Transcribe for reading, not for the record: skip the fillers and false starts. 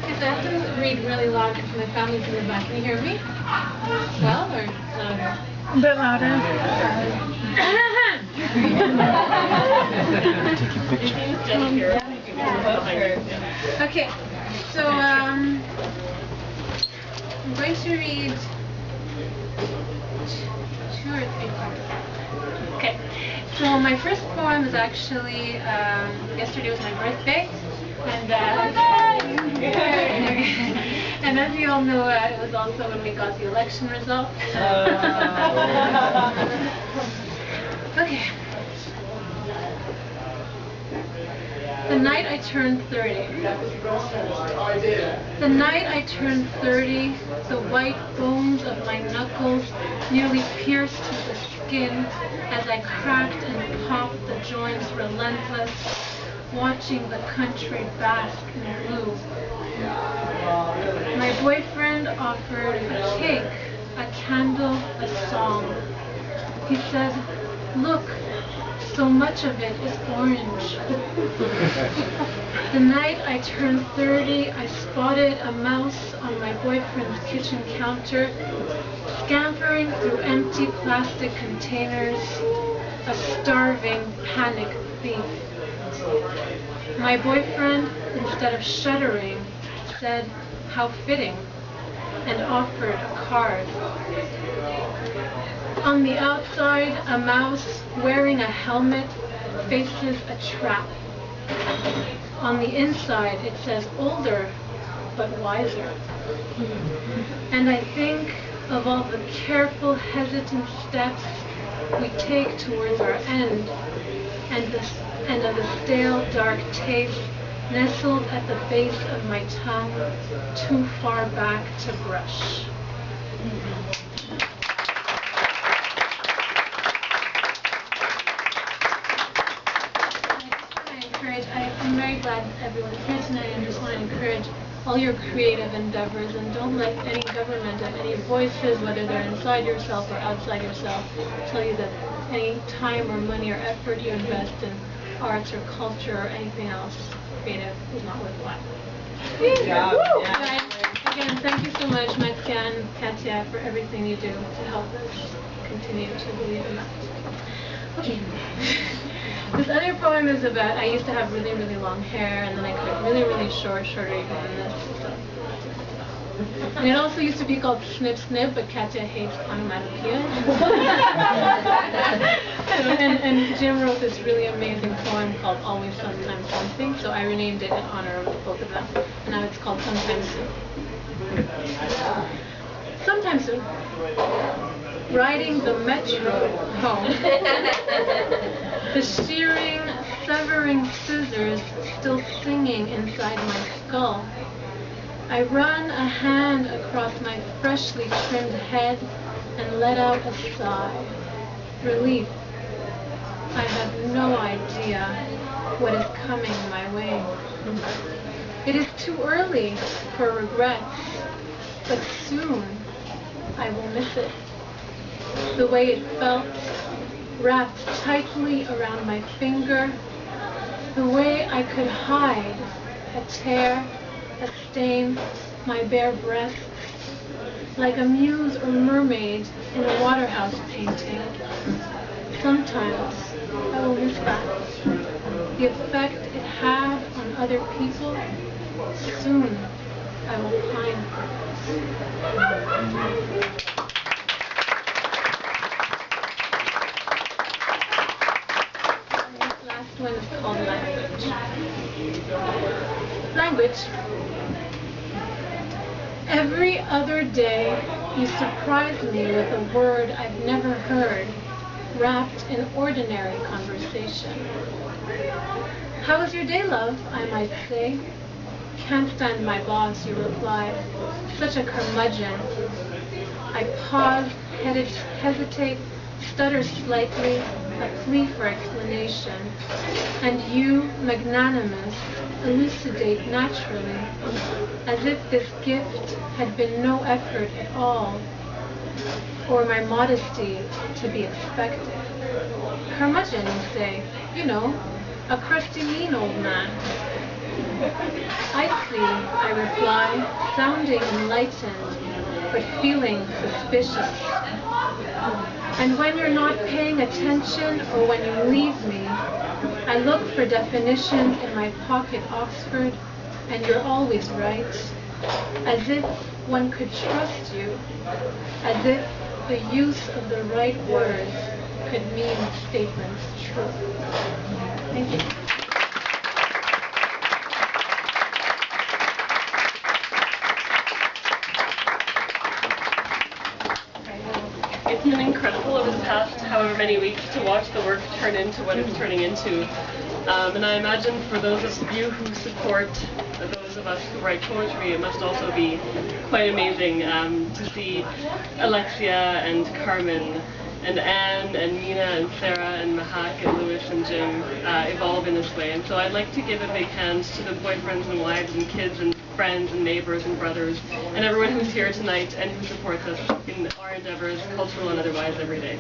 If I have to read really loud because my family's in the back, can you hear me? Well, or louder? A bit louder. Take your picture. Okay, so I'm going to read 2 or 3 poems. Okay, so my first poem is actually, yesterday was my birthday, and and as you all know, it was also when we got the election results. Okay. The night I turned 30. The night I turned 30, the white bones of my knuckles nearly pierced to the skin as I cracked and popped the joints relentless, watching the country bask in blue. My boyfriend offered a cake, a candle, a song. He said, "Look, so much of it is orange." The night I turned 30, I spotted a mouse on my boyfriend's kitchen counter, scampering through empty plastic containers, a starving, panicked thief. My boyfriend, instead of shuddering, said, "How fitting," and offered a card. On the outside, a mouse wearing a helmet faces a trap. On the inside, it says older but wiser. And I think of all the careful, hesitant steps we take towards our end, and of the stale, dark taste nestled at the base of my tongue, too far back to brush. I'm very glad everyone's here tonight, and just want to encourage all your creative endeavors, and don't let any government and any voices, whether they're inside yourself or outside yourself, tell you that any time or money or effort you invest in arts or culture or anything else creative is not worthwhile. Again, thank you so much, Alexia and Katya, for everything you do to help us continue to believe in that. Okay. This other poem is about, I used to have really, really long hair, and then I cut it really, really short, shorter even than this. So. And it also used to be called Snip Snip, but Katya hates onomatopoeia. and Jim wrote this really amazing poem called Always Sometimes Something, so I renamed it in honor of both of them. And now it's called Sometime Soon. Sometime soon. Riding the metro home. The shearing, severing scissors still singing inside my skull. I run a hand across my freshly trimmed head and let out a sigh. Relief. I have no idea what is coming my way. It is too early for regrets, but soon I will miss it. The way it felt, wrapped tightly around my finger, the way I could hide a tear, a stain, my bare breasts, like a muse or mermaid in a Waterhouse painting. Sometimes I will miss that. The effect it had on other people, soon I will pine for it. This one is called language. Language. Every other day, you surprise me with a word I've never heard, wrapped in ordinary conversation. "How was your day, love?" I might say. "Can't stand my boss," you reply. "Such a curmudgeon." I pause, hesitate, stutter slightly, a plea for explanation, and you, magnanimous, elucidate naturally, as if this gift had been no effort at all, or my modesty to be expected. "Curmudgeon," you say, "you know, a crusty mean old man. I see, I reply, sounding enlightened, but feeling suspicious. And when you're not paying attention or when you leave me, I look for definition in my pocket Oxford, and you're always right, as if one could trust you, as if the use of the right words could mean statements true. Thank you. It's been incredible over the past however many weeks to watch the work turn into what it's turning into. And I imagine for those of you who support those of us who write poetry, it must also be quite amazing to see Alexia and Carmen and Anne and Nina and Sarah and Mahak and Louis and Jim evolve in this way. And so I'd like to give a big hand to the boyfriends and wives and kids and friends and neighbors and brothers and everyone who's here tonight and who supports us in our endeavors, cultural and otherwise, every day.